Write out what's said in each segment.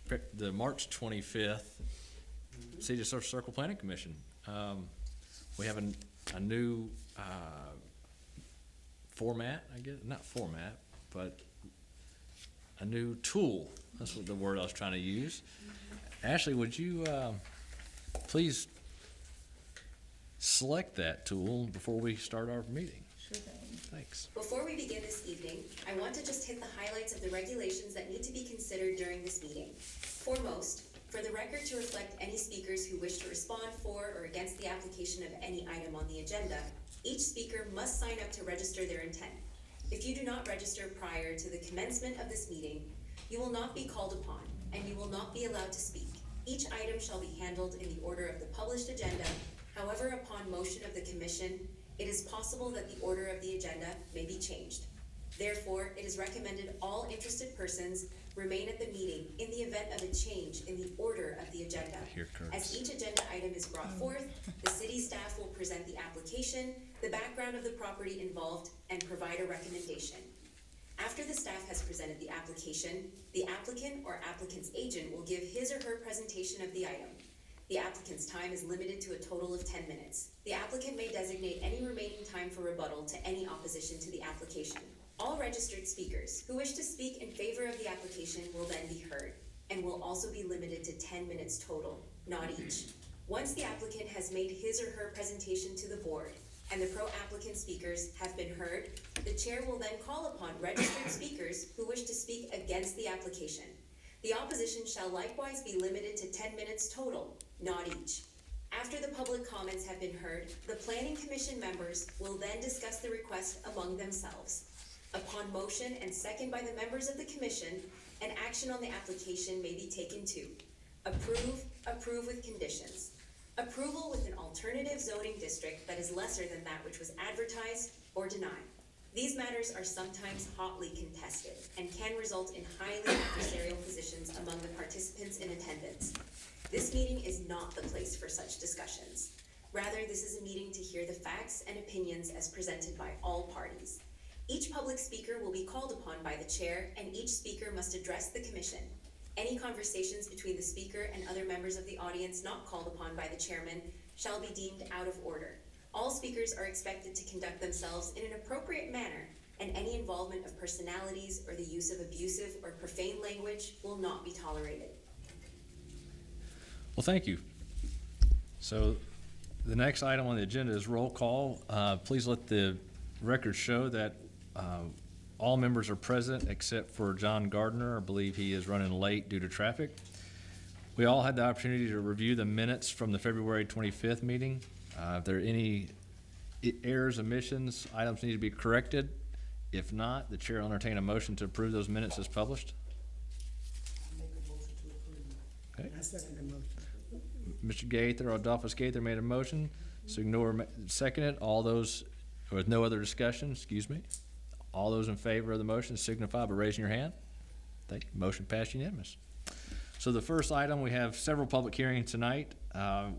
the March 25th City of Circle Planning Commission. We have a new format, I guess, not format, but a new tool. That's what the word I was trying to use. Ashley, would you please select that tool before we start our meeting? Sure thing. Thanks. Before we begin this evening, I want to just hit the highlights of the regulations that need to be considered during this meeting. Foremost, for the record to reflect any speakers who wish to respond for or against the application of any item on the agenda, each speaker must sign up to register their intent. If you do not register prior to the commencement of this meeting, you will not be called upon, and you will not be allowed to speak. Each item shall be handled in the order of the published agenda. However, upon motion of the commission, it is possible that the order of the agenda may be changed. Therefore, it is recommended all interested persons remain at the meeting in the event of a change in the order of the agenda. As each agenda item is brought forth, the city staff will present the application, the background of the property involved, and provide a recommendation. After the staff has presented the application, the applicant or applicant's agent will give his or her presentation of the item. The applicant's time is limited to a total of 10 minutes. The applicant may designate any remaining time for rebuttal to any opposition to the application. All registered speakers who wish to speak in favor of the application will then be heard and will also be limited to 10 minutes total, not each. Once the applicant has made his or her presentation to the board and the pro-applicant speakers have been heard, the chair will then call upon registered speakers who wish to speak against the application. The opposition shall likewise be limited to 10 minutes total, not each. After the public comments have been heard, the Planning Commission members will then discuss the request among themselves. Upon motion and second by the members of the commission, an action on the application may be taken to approve with conditions. Approval with an alternative zoning district that is lesser than that which was advertised, or deny. These matters are sometimes hotly contested and can result in highly adversarial positions among the participants in attendance. This meeting is not the place for such discussions. Rather, this is a meeting to hear the facts and opinions as presented by all parties. Each public speaker will be called upon by the chair, and each speaker must address the commission. Any conversations between the speaker and other members of the audience not called upon by the chairman shall be deemed out of order. All speakers are expected to conduct themselves in an appropriate manner, and any involvement of personalities or the use of abusive or profane language will not be tolerated. Well, thank you. So the next item on the agenda is roll call. Please let the record show that all members are present except for John Gardner. I believe he is running late due to traffic. We all had the opportunity to review the minutes from the February 25th meeting. If there are any errors, omissions, items need to be corrected. If not, the chair will entertain a motion to approve those minutes as published. I make a motion to approve. Okay. I second the motion. Mr. Gaither, Adolphus Gaither made a motion. Signor seconded. All those, with no other discussion, excuse me. All those in favor of the motion signify by raising your hand. Thank you. Motion passed unanimous. So the first item, we have several public hearings tonight.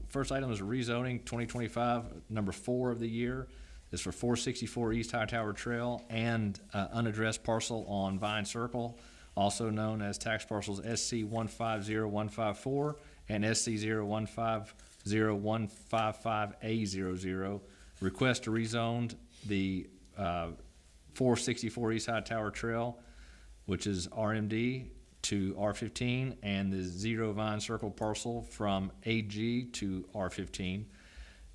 First item is rezoning 2025, number 4 of the year. Is for 464 East Hightower Trail and unaddressed parcel on Vine Circle, also known as tax parcels SC 150154 and SC 015055A00. Request to rezone the 464 East Hightower Trail, which is RMD, to R15, and the 0 Vine Circle parcel from AG to R15.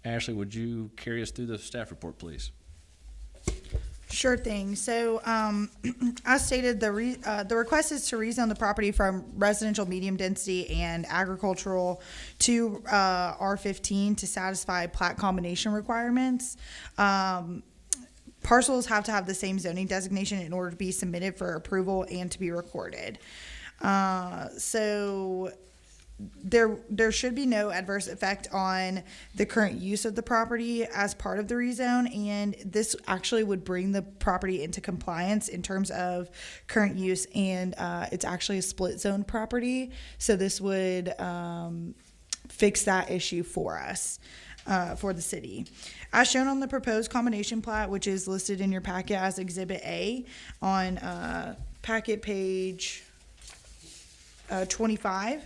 Ashley, would you carry us through the staff report, please? Sure thing. So, as stated, the request is to rezone the property from residential medium density and agricultural to R15 to satisfy plat combination requirements. Parcels have to have the same zoning designation in order to be submitted for approval and to be recorded. So there should be no adverse effect on the current use of the property as part of the rezone, and this actually would bring the property into compliance in terms of current use, and it's actually a split zone property, so this would fix that issue for us. For the city. As shown on the proposed combination plat, which is listed in your packet as Exhibit A on packet page 25.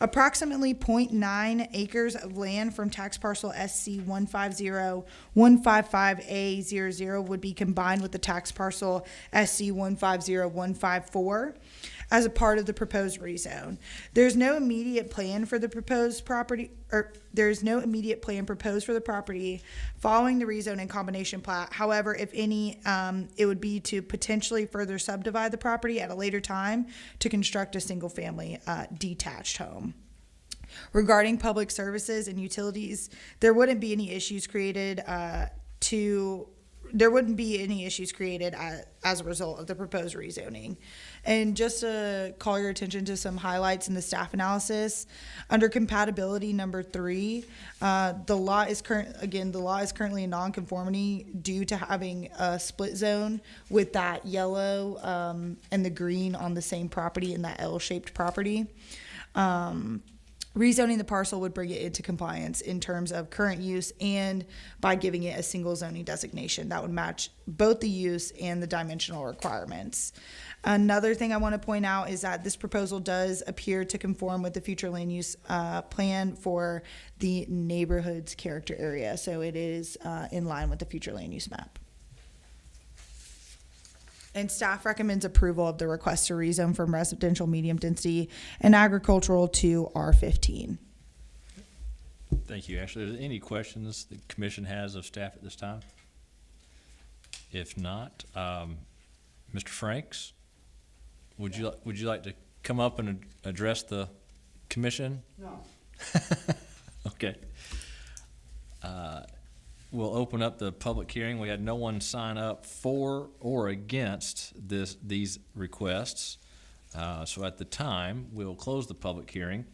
Approximately 0.9 acres of land from tax parcel SC 150-155A00 would be combined with the tax parcel SC 150-154 as a part of the proposed rezone. There's no immediate plan for the proposed property, or there's no immediate plan proposed for the property following the rezone and combination plat. However, if any, it would be to potentially further subdivide the property at a later time to construct a single-family detached home. Regarding public services and utilities, there wouldn't be any issues created as a result of the proposed rezoning. And just to call your attention to some highlights in the staff analysis, under compatibility number 3, the lot is currently in nonconformity due to having a split zone with that yellow and the green on the same property in that L-shaped property. Rezoning the parcel would bring it into compliance in terms of current use and by giving it a single zoning designation that would match both the use and the dimensional requirements. Another thing I want to point out is that this proposal does appear to conform with the future land use plan for the neighborhood's character area. So it is in line with the future land use map. And staff recommends approval of the request to rezone from residential medium density and agricultural to R15. Thank you, Ashley. Are there any questions the commission has of staff at this time? If not, Mr. Franks, would you like to come up and address the commission? No. Okay. We'll open up the public hearing. We had no one sign up for or against these requests. So at the time, we'll close the public hearing.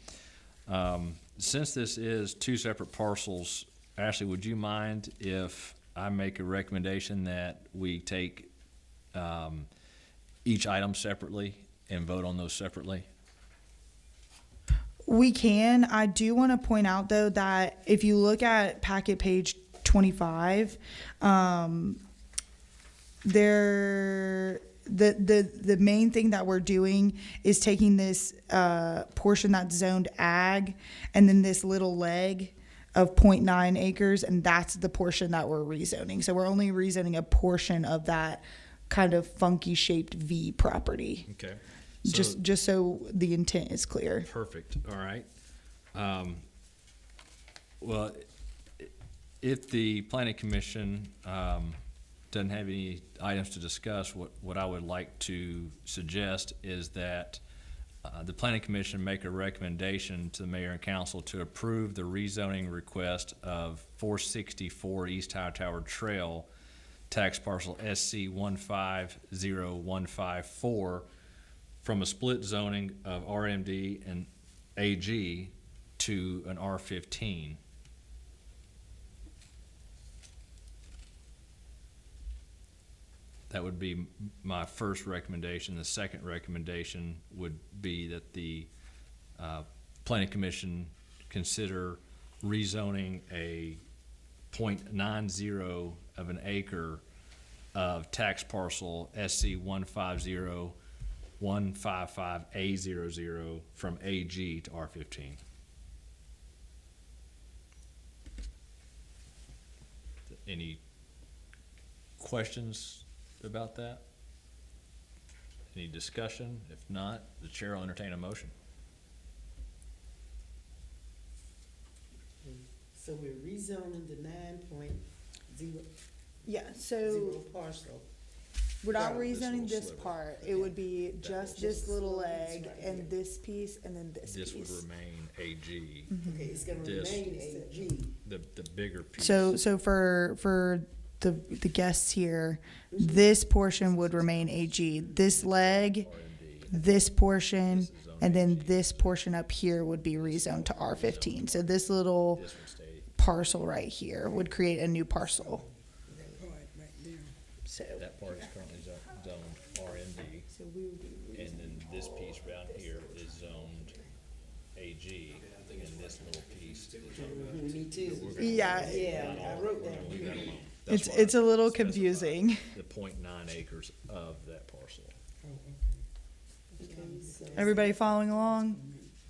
Since this is two separate parcels, Ashley, would you mind if I make a recommendation that we take each item separately and vote on those separately? We can. I do want to point out, though, that if you look at packet page 25, the main thing that we're doing is taking this portion that's zoned ag and then this little leg of 0.9 acres, and that's the portion that we're rezoning. So we're only rezoning a portion of that kind of funky shaped V property. Okay. Just so the intent is clear. Perfect. All right. Well, if the planning commission doesn't have any items to discuss, what I would like to suggest is that the planning commission make a recommendation to the mayor and council to approve the rezoning request of 464 East Hightower Trail, tax parcel SC 150-154, from a split zoning of RMD and AG to an R15. That would be my first recommendation. The second recommendation would be that the planning commission consider rezoning a 0.90 of an acre of tax parcel SC 150-155A00 from AG to R15. Any questions about that? Any discussion? If not, the chair will entertain a motion. So we're rezoning the 9.0 Yeah, so parcel. we're not This rezoning little this sliver. part. It would be just this little leg and this piece and then this This would piece. remain AG. Okay, it's gonna This- remain AG. The bigger piece. So for the guests here, this portion would remain AG. This leg, this portion, and then this portion up here would be rezoned to R15. So this little This would stay, parcel right here would create a new parcel. That part right there. So that part is currently zoned RMD, So we would be. and then this piece around here is zoned AG, and this little piece is zoned. Me too. yeah, Yeah, I wrote that. it's a little confusing. The 0.9 acres of that parcel. Okay, so Everybody following along?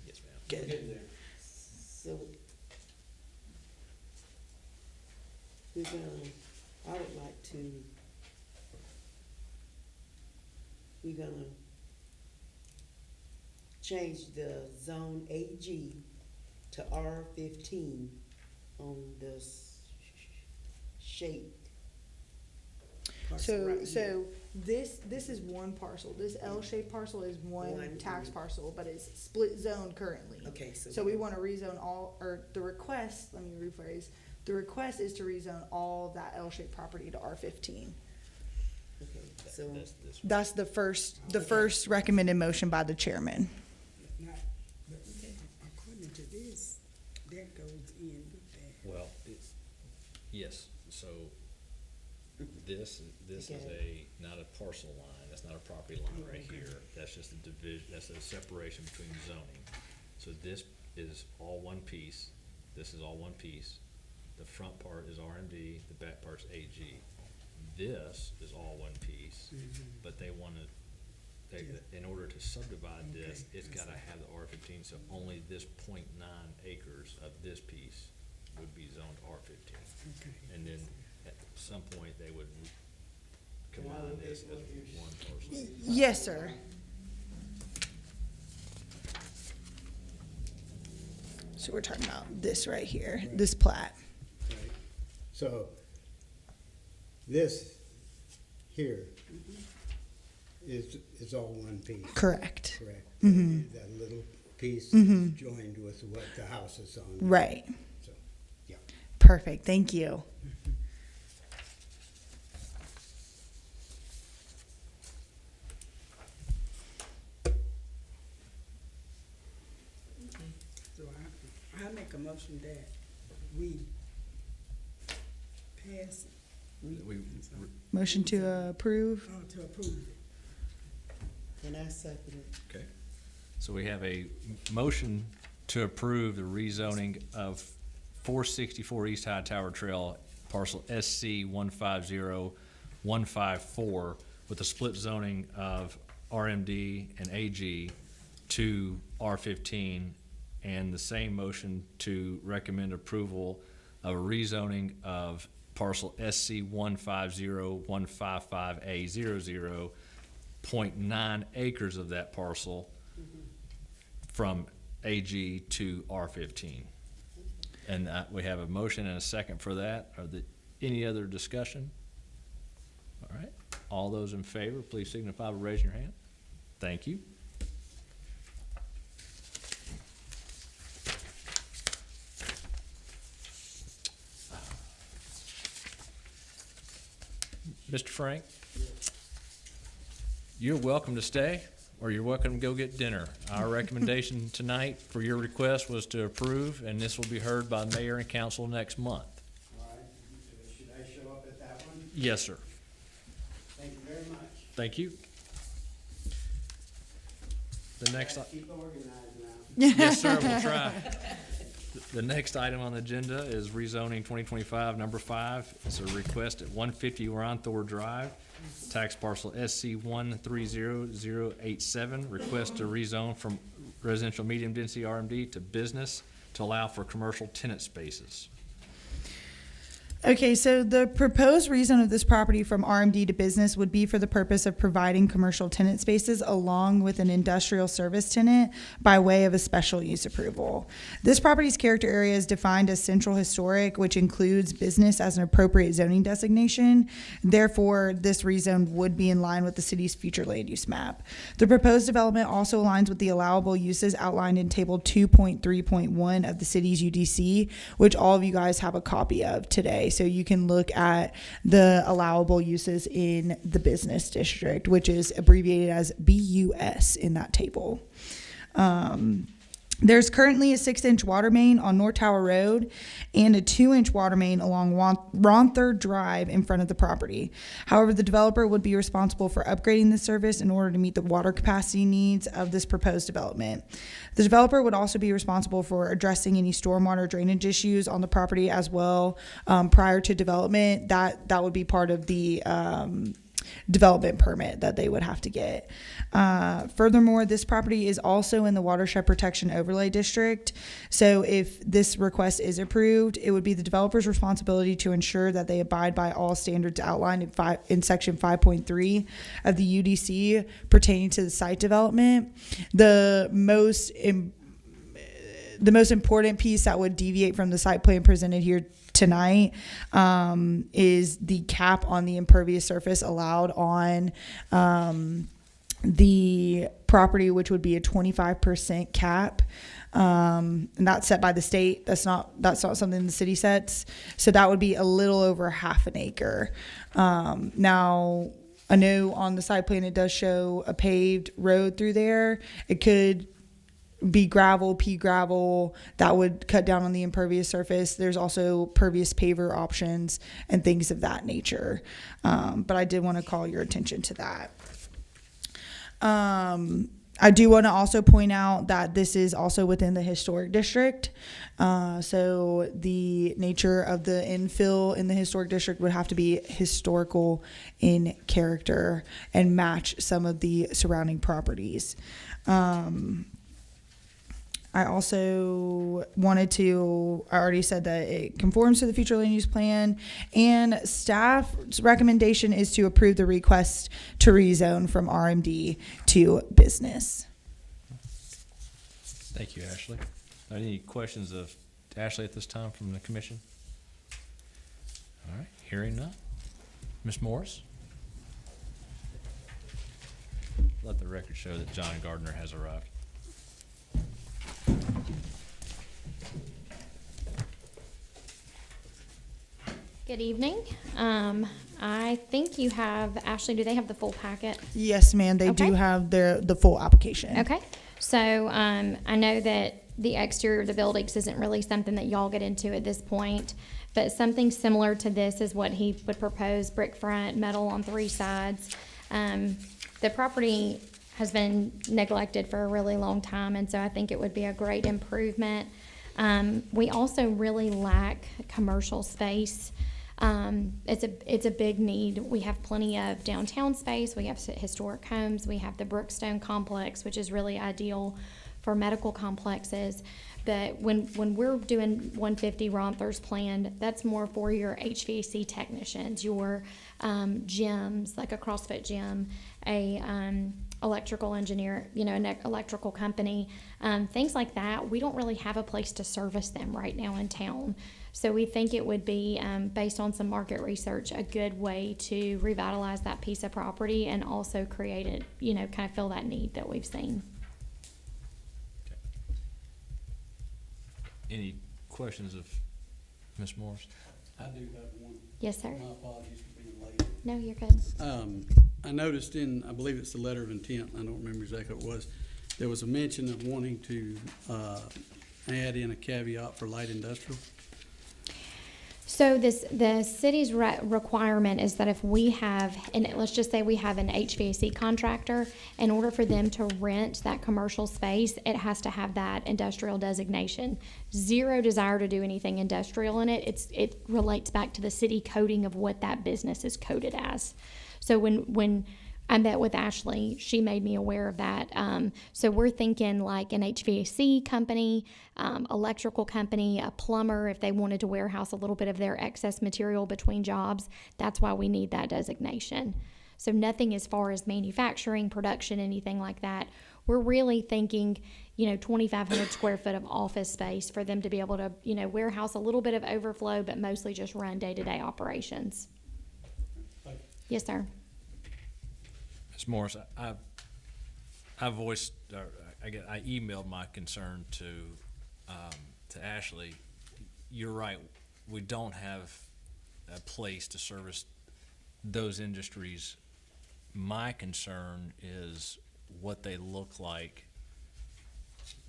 Yes, ma'am. Good. So we're gonna, I would like to, we're gonna change the zone AG to R15 on this shaped parcel right here. This is one parcel. This L-shaped parcel is one tax parcel, but it's split zone currently. Okay, So we want to rezone all, or the request, let me rephrase, the request is to rezone all that L-shaped property to R15. Okay, so, That's this one. That's the first recommended motion by the chairman. Not, but according to this, that goes in with that. Well, yes, so this is Okay. not a parcel line, that's not a property line right here. That's just a division, that's a separation between zoning. So this is all one piece, this is all one piece. The front part is RMD, the back part's AG. This is all one piece, but they wanna, in order to subdivide this, Okay, it's I gotta see. have the R15, so only this 0.9 acres of this piece would be zoned R15. Okay. And then at some point, they would combine this as one parcel. Yes, sir. So we're talking about this right here, this plat. Right. So, this here is all one piece, Correct. correct? Mhm. That little piece Mhm. is joined with what the house is on. Right. So, yeah. Perfect. Thank you. So I make a motion that we pass it. We- I'm sorry. Motion to approve. Oh, to approve it. and I second it. Okay. So we have a motion to approve the rezoning of 464 East High Tower Trail, parcel SC 150154, with a split zoning of RMD and AG to R15, and the same motion to recommend approval of a rezoning of parcel SC 150155A00, 0.9 acres of that parcel from AG to R15. And we have a motion and a second for that. Any other discussion? All right. All those in favor, please signify by raising your hand. Thank you. Mr. Frank? You're welcome to stay, or you're welcome to go get dinner. Our recommendation tonight for your request was to approve, and this will be heard by the mayor and council next month. All right, should I show up at that one? Yes, sir. Thank you very much. Thank you. The next, Keep organized now. yes, sir, we'll try. The next item on the agenda is rezoning 2025, number 5. It's a request at 150 Ronthor Drive, tax parcel SC 130087. Request to rezone from residential medium density RMD to business to allow for commercial tenant spaces. Okay, so the proposed rezone of this property from RMD to business would be for the purpose of providing commercial tenant spaces along with an industrial service tenant by way of a special use approval. This property's character area is defined as central historic, which includes business as an appropriate zoning designation. Therefore, this rezone would be in line with the city's future land use map. The proposed development also aligns with the allowable uses outlined in table 2.3.1 of the city's UDC, which all of you guys have a copy of today. So you can look at the allowable uses in the business district, which is abbreviated as BUS in that table. There's currently a 6-inch water main on North Tower Road and a 2-inch water main along Ronthor Drive in front of the property. However, the developer would be responsible for upgrading the service in order to meet the water capacity needs of this proposed development. The developer would also be responsible for addressing any stormwater drainage issues on the property as well prior to development. That would be part of the development permit that they would have to get. Furthermore, this property is also in the Watershed Protection Overlay District. So if this request is approved, it would be the developer's responsibility to ensure that they abide by all standards outlined in section 5.3 of the UDC pertaining to the site development. The most important piece that would deviate from the site plan presented here tonight is the cap on the impervious surface allowed on the property, which would be a 25% cap. And that's set by the state. That's not something the city sets. So that would be a little over half an acre. Now, I know on the site plan it does show a paved road through there. It could be gravel, pea gravel, that would cut down on the impervious surface. There's also pervious paver options and things of that nature. But I did want to call your attention to that. I do want to also point out that this is also within the historic district. So the nature of the infill in the historic district would have to be historical in character and match some of the surrounding properties. I also I already said that it conforms to the future land use plan, and staff's recommendation is to approve the request to rezone from RMD to business. Thank you, Ashley. Any questions of Ashley at this time from the commission? All right, hearing none. Ms. Morris? Let the record show that John Gardner has arrived. Good evening. I think you have, Ashley, do they have the full packet? Yes, ma'am. They do Okay. have the full application. Okay. So I know that the exterior of the buildings isn't really something that y'all get into at this point, but something similar to this is what he would propose: brick front, metal on 3 sides. The property has been neglected for a really long time, and so I think it would be a great improvement. We also really lack commercial space. It's a big need. We have plenty of downtown space. We have historic homes. We have the Brookstone complex, which is really ideal for medical complexes. But when we're doing 150 Ronthers planned, that's more for your HVAC technicians, your gyms, like a CrossFit gym, a electrical engineer, an electrical company, things like that. We don't really have a place to service them right now in town. So we think it would be, based on some market research, a good way to revitalize that piece of property and also create it, kind of fill that need that we've seen. Any questions of Ms. Morris? I do have one. Yes, sir. My apologies for being late. No, you're good. I noticed I believe it's the letter of intent, I don't remember exactly what it was, there was a mention of wanting to add in a caveat for light industrial. So the city's requirement is that if we have, and let's just say we have an HVAC contractor, in order for them to rent that commercial space, it has to have that industrial designation. Zero desire to do anything industrial in it. It relates back to the city coding of what that business is coded as. So when I met with Ashley, she made me aware of that. So we're thinking like an HVAC company, electrical company, a plumber, if they wanted to warehouse a little bit of their excess material between jobs. That's why we need that designation. So nothing as far as manufacturing, production, anything like that. We're really thinking, 2,500 square foot of office space for them to be able to, warehouse a little bit of overflow, but mostly just run day-to-day operations. Thank you. Yes, sir. Ms. Morris, I voiced, I emailed my concern to Ashley. You're right. We don't have a place to service those industries. My concern is what they look like,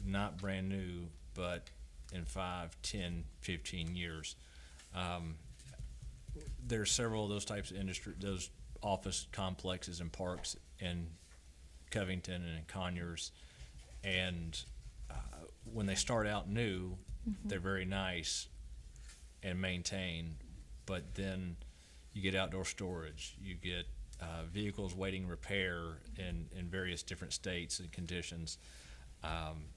not brand new, but in 5, 10, 15 years. There's several of those types of industry, those office complexes and parks in Covington and in Conyers, and when they start out new, they're very nice and maintained, but then you get outdoor storage, you get vehicles waiting repair in various different states and conditions.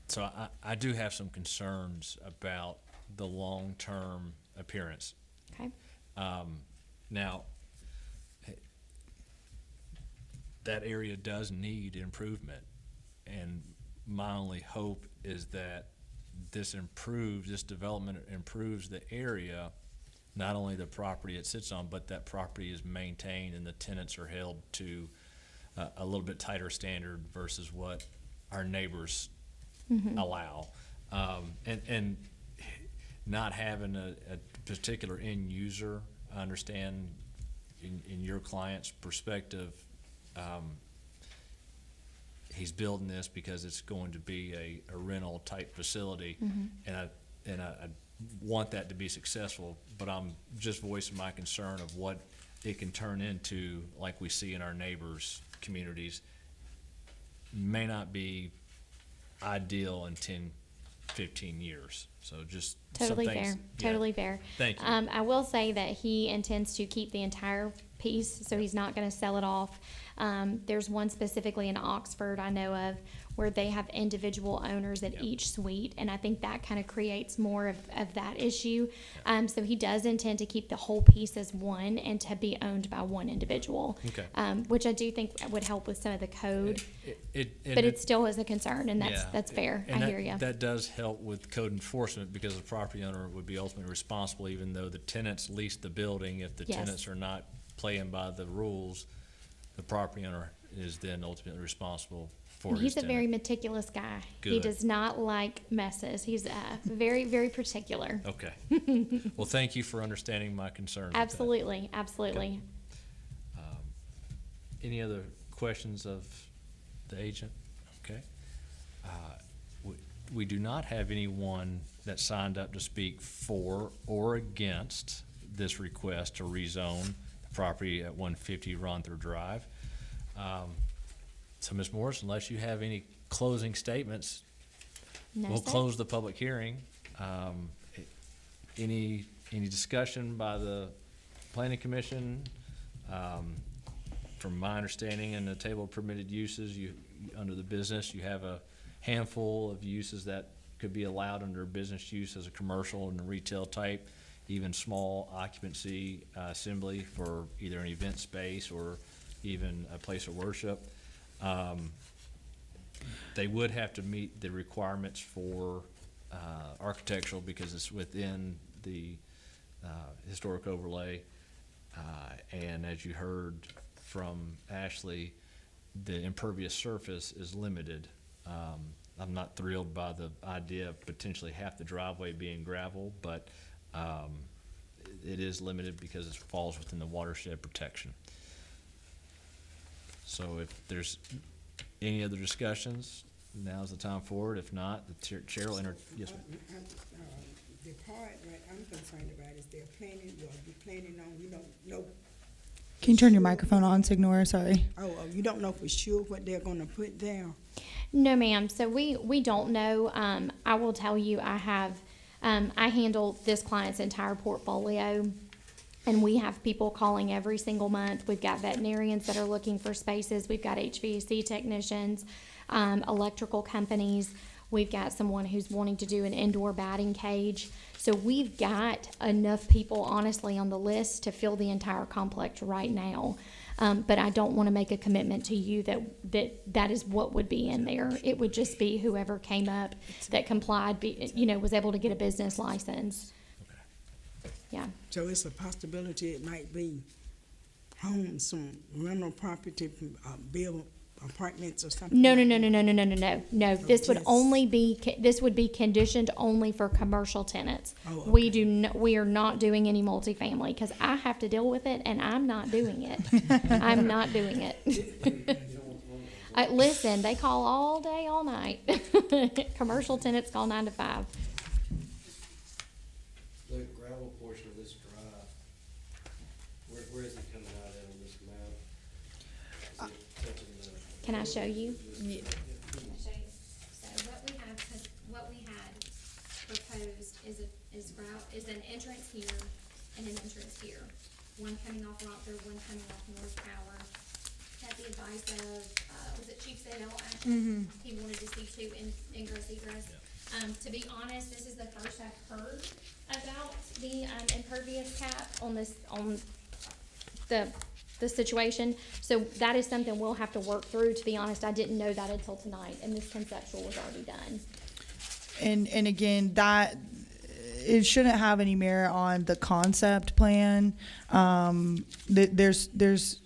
So I do have some concerns about the long-term appearance. Okay. Now, that area does need improvement, and my only hope is that this development improves the area, not only the property it sits on, but that property is maintained and the tenants are held to a little bit tighter standard versus what our neighbors allow. And not having a particular end user, I understand in your client's perspective, he's building this because it's going to be a rental type facility, and I want that to be successful, but I'm just voicing my concern of what it can turn into, like we see in our neighbors' communities. May not be ideal in 10, 15 years. So just Totally some things. fair, Yeah. totally fair. Thank you. I will say that he intends to keep the entire piece, so he's not gonna sell it off. There's one specifically in Oxford I know of where they have individual owners at Yep. each suite, and I think that kind of creates more of that issue. So he does intend to keep the whole piece as one and to be owned by one individual. Okay. Which I do think would help with some of the code, And but it still is a concern, and yeah, that's fair. and I hear you. That does help with code enforcement because the property owner would be ultimately responsible, even though the tenants lease the building. If the Yes. tenants are not playing by the rules, the property owner is then ultimately responsible for his He's a tenant. very meticulous guy. He Good. does not like messes. He's very, very particular. Okay. Well, thank you for understanding my concerns with that. Absolutely, absolutely. Any other questions of the agent? Okay. We do not have anyone that signed up to speak for or against this request to rezone the property at 150 Rondher Drive. So, Ms. Morris, unless you have any closing statements, No, we'll sir. close the public hearing. Any discussion by the planning commission? From my understanding, in the table of permitted uses, under the business, you have a handful of uses that could be allowed under business use as a commercial and retail type, even small occupancy assembly for either an event space or even a place of worship. They would have to meet the requirements for architectural because it's within the historic overlay. And as you heard from Ashley, the impervious surface is limited. I'm not thrilled by the idea of potentially half the driveway being gravel, but it is limited because it falls within the watershed protection. So if there's any other discussions, now's the time for it. If not, the chair will enter. Yes, ma'am. The part that I'm concerned about is they're planning, you're planning on, no, Can you turn your microphone on, Signora? Sorry. you don't know for sure what they're gonna put there. No, ma'am. So we don't know. I will tell you, I handle this client's entire portfolio, and we have people calling every single month. We've got veterinarians that are looking for spaces. We've got HVAC technicians, electrical companies. We've got someone who's wanting to do an indoor batting cage. So we've got enough people, honestly, on the list to fill the entire complex right now. But I don't want to make a commitment to you that is what would be in there. It would just be whoever came up that complied, was able to get a business license. Yeah. So it's a possibility it might be homes, some rental property, build apartments or something. No. This would Yes. only be, this would be conditioned only for commercial tenants. Oh, We are not doing any multifamily because I have to deal with it and I'm not doing it. I'm not doing it. Listen, they call all day, all night. Commercial tenants call 9 to 5. The gravel portion of this drive, where is it coming out at on this map? Is it touching the? Can I show you? Yeah. So what we had proposed is an entrance here and an entrance here. One coming off Rockford, one coming off North Tower. the advice of, was it Chief Sedell, actually? He wanted to see two ingress egress. To be honest, this is the first I've heard about the, impervious cap on this, on the situation. So that is something we'll have to work through. To be honest, I didn't know that until tonight, and this conceptual was already done. And again, that it shouldn't have any merit on the concept plan. There's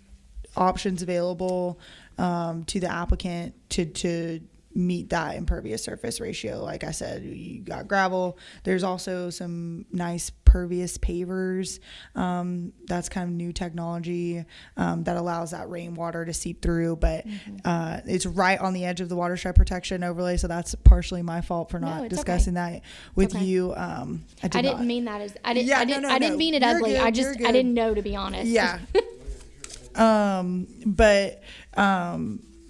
options available to the applicant to meet that impervious surface ratio. Like I said, you got gravel. There's also some nice pervious pavers. That's kind of new technology that allows that rainwater to seep through. But it's right on the edge of the watershed protection overlay, so that's partially my fault for No, not it's discussing that with Okay. you. I I didn't not. mean that as, I didn't, Yeah, I no, didn't, no, I didn't no. mean it You're ugly. good, I you're just, I good. didn't know, to be honest. Yeah.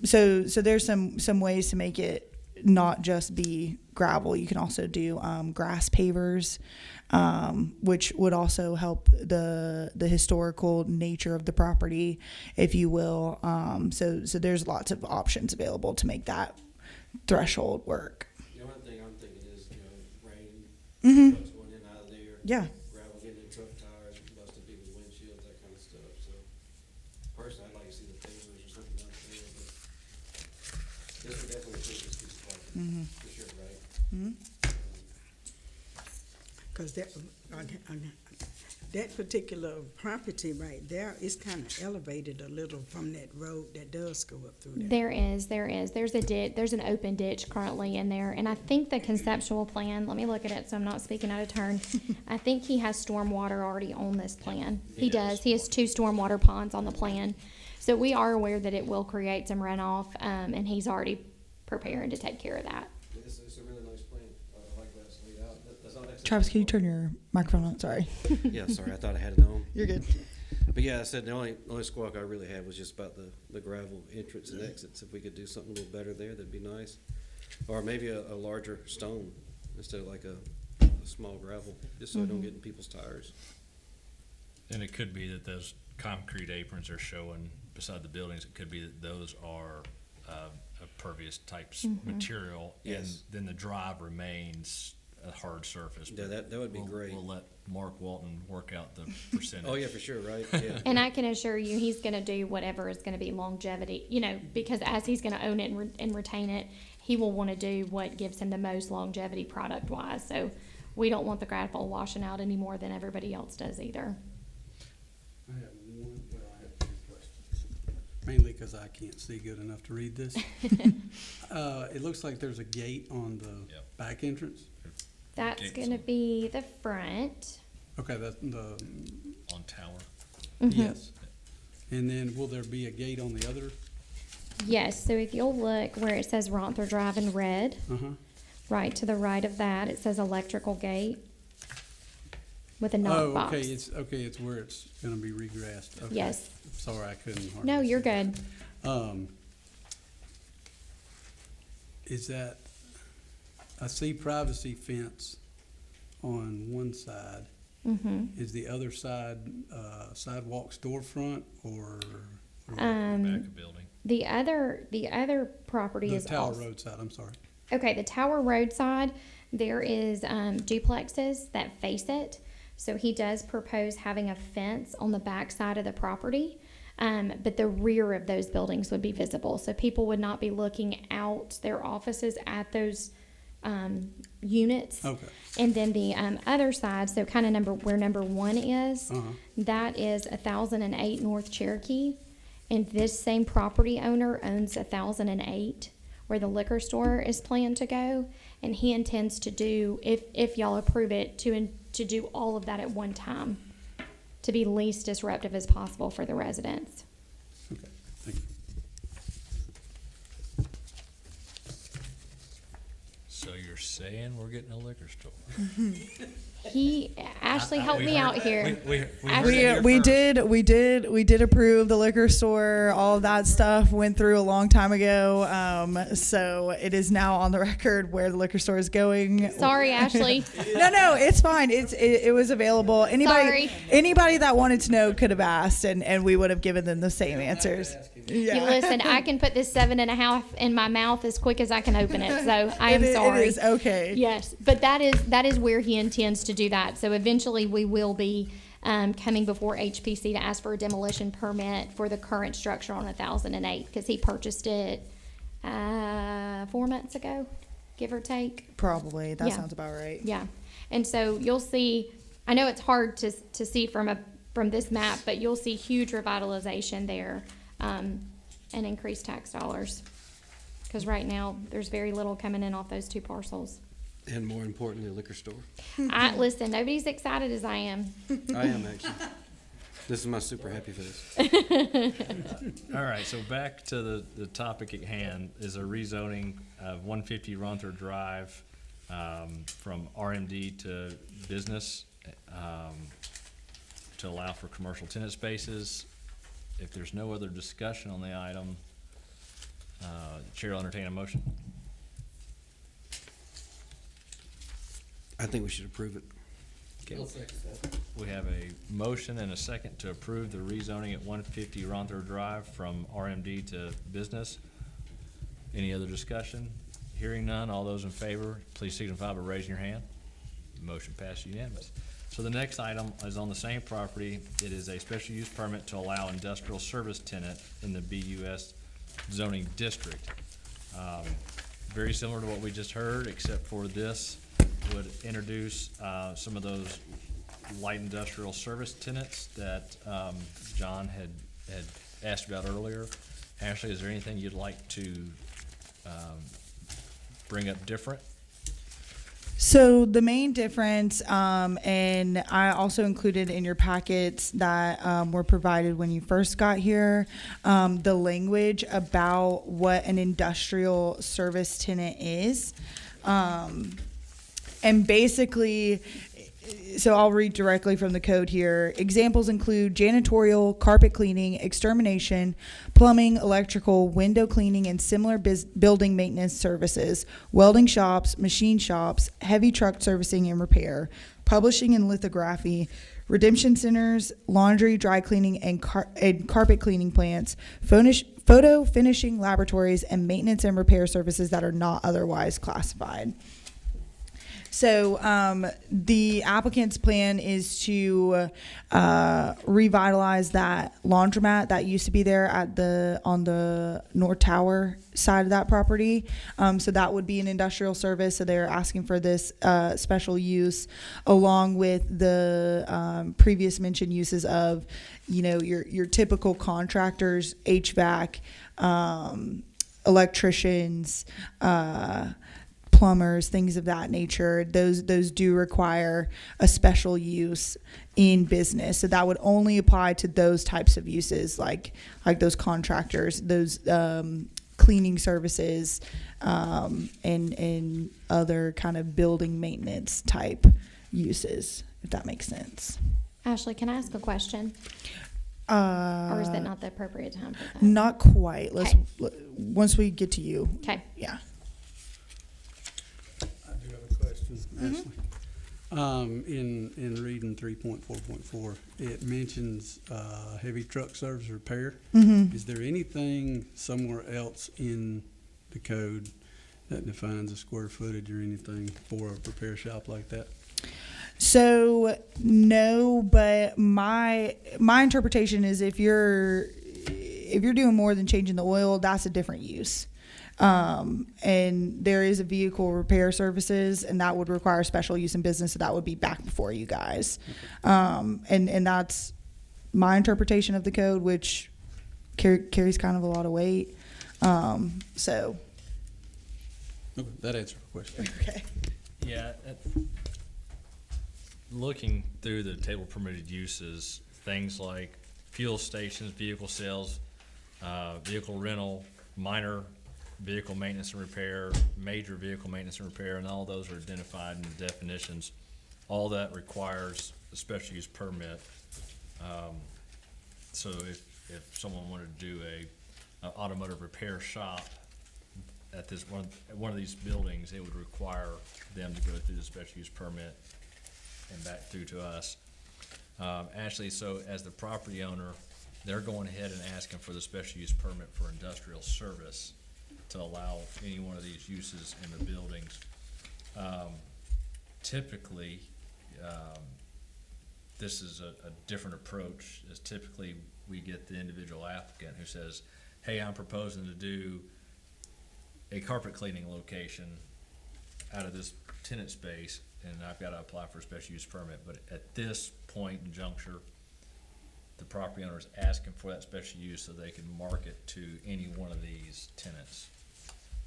So there's some ways to make it not just be gravel. You can also do grass pavers, which would also help the historical nature of the property, if you will. So there's lots of options available to make that threshold work. The only thing I'm thinking is, rain, Mm-hmm. trucks going in and out of there. Yeah. Gravel getting in truck tires, busting people's windshields, that kind of stuff, so. Personally, I'd like to see the pavers or something out there, but this would definitely improve this piece of property, for sure, right? Cause that particular property right there is kind of elevated a little from that road that does go up through there. There is. There's a ditch, there's an open ditch currently in there, and I think the conceptual plan, let me look at it so I'm not speaking out of turn. I think he has stormwater already on this plan. He does. He has 2 stormwater ponds on the plan. So we are aware that it will create some runoff, and he's already preparing to take care of that. It's a really nice plan, I like that it's laid out. That's not excellent. Travis, can you turn your microphone on? Sorry. Yeah, sorry, I thought I had it on. You're good. But yeah, I said the only squawk I really had was just about the gravel entrance and exits. If we could do something a little better there, that'd be nice. Or maybe a larger stone instead of like a small gravel, just so I don't get in people's tires. And it could be that those concrete aprons are showing beside the buildings, it could be that those are a pervious type material. And Yes. then the drive remains a hard surface. Yeah, but that would be great. We'll let Mark Walton work out the percentage. Oh, yeah, for sure, right? Yeah. And I can assure you, he's gonna do whatever is gonna be longevity, because as he's gonna own it and retain it, he will wanna do what gives him the most longevity product-wise. So we don't want the gravel washing out any more than everybody else does either. I have I have 2 questions. Mainly because I can't see good enough to read this. It looks like there's a gate on the Yep. back entrance. That's Gates gonna on- be the front. Okay, that's the, On tower. yes. And then will there be a gate on the other? Yes, so if you'll look where it says Ronther Drive in red, Uh-huh. right to the right of that, it says electrical gate with a knock Oh, box. okay, it's where it's gonna be regrassed. Okay. Yes. Sorry, I couldn't hardly No, you're see. good. Is that, I see privacy fence on one side. Mm-hmm. Is the other side, sidewalk storefront or? Back of building. The other property The is Tower also. Road side, I'm sorry. Okay, the Tower Road side, there is duplexes that face it. So he does propose having a fence on the back side of the property. But the rear of those buildings would be visible. So people would not be looking out their offices at those units. Okay. And then the other side, so kind of where number 1 is, Uh-huh. that is 1008 North Cherokee. And this same property owner owns 1008, where the liquor store is planned to go. And he intends to do, if y'all approve it, to do all of that at one time, to be least disruptive as possible for the residents. Okay, thank you. So you're saying we're getting a liquor store? Ashley, help me out here. We heard Actually- it here We first. did approve the liquor store. All of that stuff went through a long time ago. So it is now on the record where the liquor store is going. Sorry, Ashley. No, it's fine. It was available. Sorry. Anybody that wanted to know could have asked, and we would have given them the same answers. Asking Yeah. You listen, I can put this 7.5 in my mouth as quick as I can open it, so I am sorry. It is okay. Yes, but that is where he intends to do that. So eventually, we will be coming before HPC to ask for a demolition permit for the current structure on 1008, because he purchased it 4 months ago, give or take. Probably. That Yeah. sounds about right. Yeah, and so you'll see, I know it's hard to see from this map, but you'll see huge revitalization there, and increased tax dollars. Because right now, there's very little coming in off those two parcels. And more importantly, liquor store. Listen, nobody's excited as I am. I am actually. This is my super happy face. All right, so back to the topic at hand is a rezoning of 150 Runther Drive from RMD to business to allow for commercial tenant spaces. If there's no other discussion on the item, Chair will entertain a motion. I think we should approve it. Okay. We have a motion and a second to approve the rezoning at 150 Ronthor Drive from RMD to business. Any other discussion? Hearing none, all those in favor, please signify by raising your hand. Motion passed unanimous. So the next item is on the same property. It is a special use permit to allow industrial service tenant in the BUS zoning district. Very similar to what we just heard, except for this would introduce some of those light industrial service tenants that John had asked about earlier. Ashley, is there anything you'd like to bring up different? So the main difference, and I also included in your packets that were provided when you first got here, the language about what an industrial service tenant is. And basically, so I'll read directly from the code here. Examples include janitorial, carpet cleaning, extermination, plumbing, electrical, window cleaning, and similar building maintenance services, welding shops, machine shops, heavy truck servicing and repair, publishing and lithography, redemption centers, laundry, dry cleaning, and carpet cleaning plants, photo finishing laboratories, and maintenance and repair services that are not otherwise classified. So the applicant's plan is to revitalize that laundromat that used to be there on the North Tower side of that property. So that would be an industrial service. So they're asking for this special use, along with the previous mentioned uses of, your typical contractors, HVAC, electricians, plumbers, things of that nature. Those do require a special use in business. So that would only apply to those types of uses, like those contractors, those cleaning services, and other kind of building maintenance type uses, if that makes sense. Ashley, can I ask a question? Or is that not the appropriate time for that? Not quite. Okay. Once we get to you. Okay. Yeah. I do have a question, Ashley. In reading 3.4.4, it mentions heavy truck service repair. Is there anything somewhere else in the code that defines a square footage or anything for a repair shop like that? So no, but my interpretation is if you're doing more than changing the oil, that's a different use. And there is a vehicle repair services, and that would require special use in business, so that would be back before you guys. And that's my interpretation of the code, which carries kind of a lot of weight. So. Okay, that answers the question. Okay. Yeah, looking through the table permitted uses, things like fuel stations, vehicle sales, vehicle rental, minor vehicle maintenance and repair, major vehicle maintenance and repair, and all those are identified in the definitions. All that requires a special use permit. So if someone wanted to do a automotive repair shop at this one of these buildings, it would require them to go through the special use permit and back through to us. Ashley, so as the property owner, they're going ahead and asking for the special use permit for industrial service to allow any one of these uses in the buildings. Typically, this is a different approach, as typically we get the individual applicant who says, hey, I'm proposing to do a carpet cleaning location out of this tenant space, and I've got to apply for a special use permit. But at this point and juncture, the property owner is asking for that special use so they can market to any one of these tenants.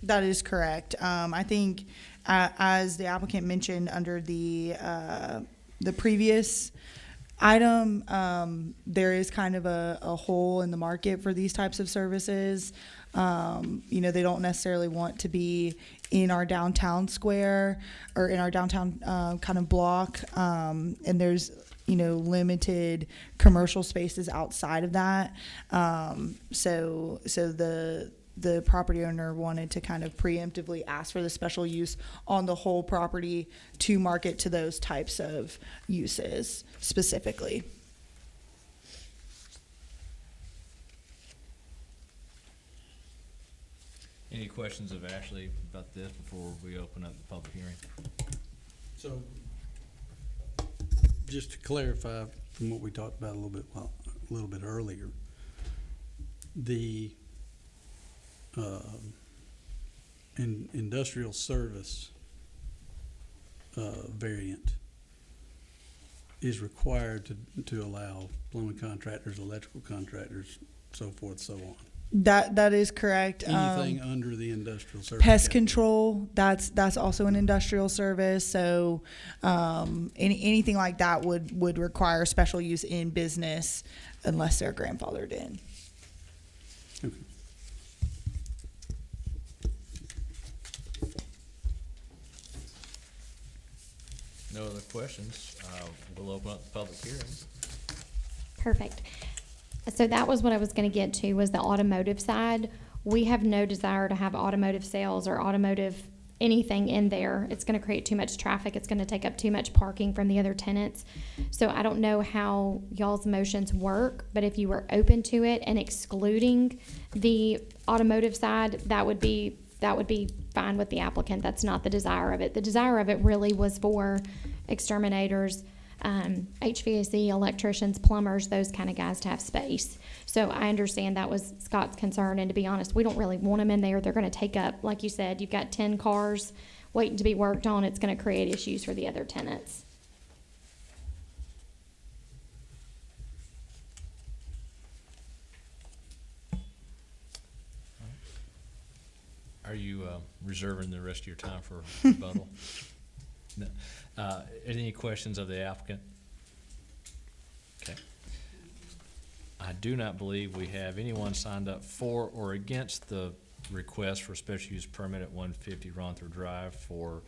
That is correct. I think, as the applicant mentioned under the previous item, there is kind of a hole in the market for these types of services. They don't necessarily want to be in our downtown square or in our downtown kind of block, and there's limited commercial spaces outside of that. So the property owner wanted to kind of preemptively ask for the special use on the whole property to market to those types of uses specifically. Any questions of Ashley about this before we open up the public hearing? So, just to clarify from what we talked about a little bit earlier, the industrial service variant is required to allow plumbing contractors, electrical contractors, so forth, so on. That is correct. Anything under the industrial service. Pest category. control, that's also an industrial service. So anything like that would require special use in business unless they're grandfathered in. Okay. No other questions? We'll open up the public hearing. Perfect. So that was what I was gonna get to, was the automotive side. We have no desire to have automotive sales or automotive anything in there. It's gonna create too much traffic. It's gonna take up too much parking from the other tenants. So I don't know how y'all's motions work, but if you were open to it and excluding the automotive side, that would be fine with the applicant. That's not the desire of it. The desire of it really was for exterminators, HVAC, electricians, plumbers, those kind of guys to have space. So I understand that was Scott's concern, and to be honest, we don't really want them in there. They're gonna take up, like you said, you've got 10 cars waiting to be worked on. It's gonna create issues for the other tenants. Are you reserving the rest of your time for rebuttal? No. Any questions of the applicant? Okay. I do not believe we have anyone signed up for or against the request for special use permit at 150 Ronthor Drive for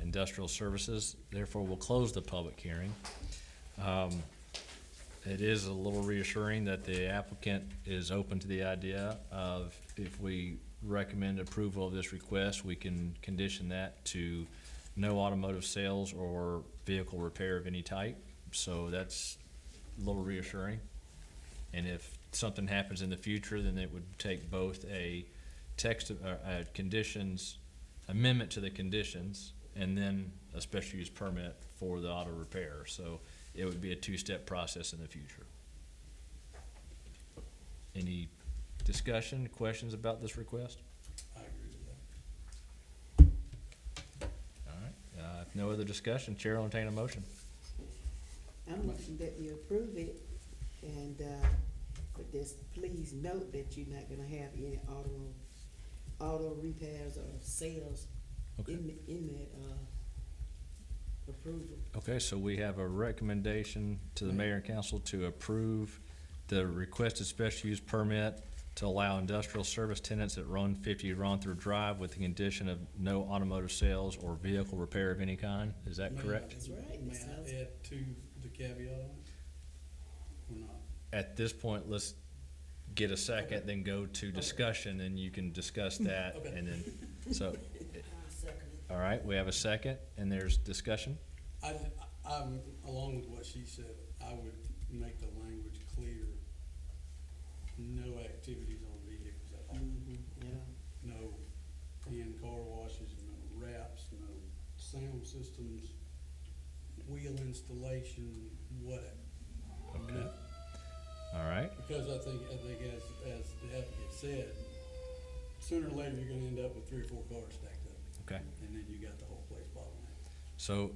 industrial services. Therefore, we'll close the public hearing. It is a little reassuring that the applicant is open to the idea of, if we recommend approval of this request, we can condition that to no automotive sales or vehicle repair of any type. So that's a little reassuring. And if something happens in the future, then it would take both a text, a conditions, amendment to the conditions, and then a special use permit for the auto repair. So it would be a two-step process in the future. Any discussion, questions about this request? I agree with that. All right, if no other discussion, Chair will entertain a motion. I'm motion that you approve it, and, but just please note that you're not gonna have any auto repairs or sales Okay. in that, approval. Okay, so we have a recommendation to the mayor and council to approve the requested special use permit to allow industrial service tenants at 150 Ronthor Drive with the condition of no automotive sales or vehicle repair of any kind. Is that correct? That's right. May It sounds- I add to the caveat on it? Or not? At this point, let's get a second, then go to discussion, and you can discuss that, Okay. and then, so, all right, we have a second, and there's discussion. I'm, along with what she said, I would make the language clear no activities on vehicles at all. Yeah. No in-car washes, no wraps, no sound systems, wheel installation, whatever. Okay. All right. Because I think as the applicant said, sooner or later, you're gonna end up with 3 or 4 cars stacked up. Okay. And then you got the whole place bottlenecked. So,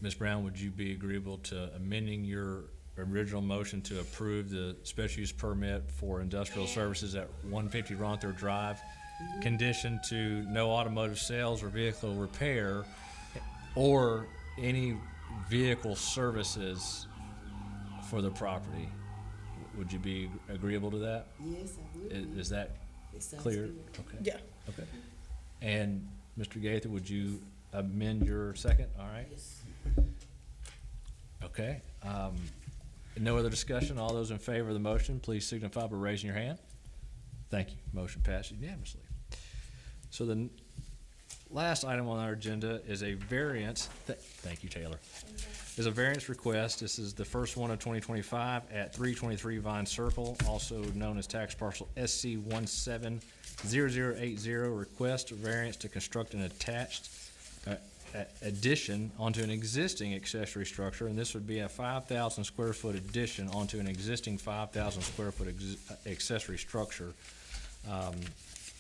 Ms. Brown, would you be agreeable to amending your original motion to approve the special use permit for industrial services at 150 Ronthor Drive, conditioned to no automotive sales or vehicle repair, or any vehicle services for the property? Would you be agreeable to that? Yes, I would. Is that It sounds clear? good. Okay. Yeah. Okay. And Mr. Gaither, would you amend your second? All right. Yes. Okay. No other discussion? All those in favor of the motion, please signify by raising your hand. Thank you. Motion passed unanimously. So the last item on our agenda is a variance, thank you, Taylor, is a variance request. This is the first one of 2025 at 323 Vine Circle, also known as tax parcel SC 170080. Request a variance to construct an attached addition onto an existing accessory structure, and this would be a 5,000 square foot addition onto an existing 5,000 square foot accessory structure.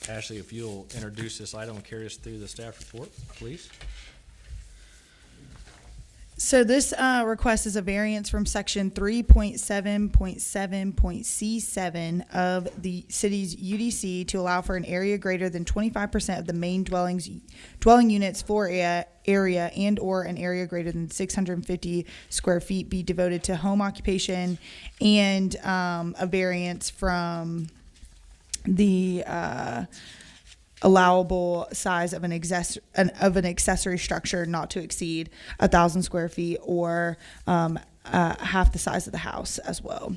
Ashley, if you'll introduce this item and carry us through the staff report, please. So this request is a variance from section 3.7.7.C7 of the city's UDC to allow for an area greater than 25% of the main dwelling units floor area and or an area greater than 650 square feet be devoted to home occupation, and a variance from the allowable size of an accessory structure not to exceed 1,000 square feet, or half the size of the house as well.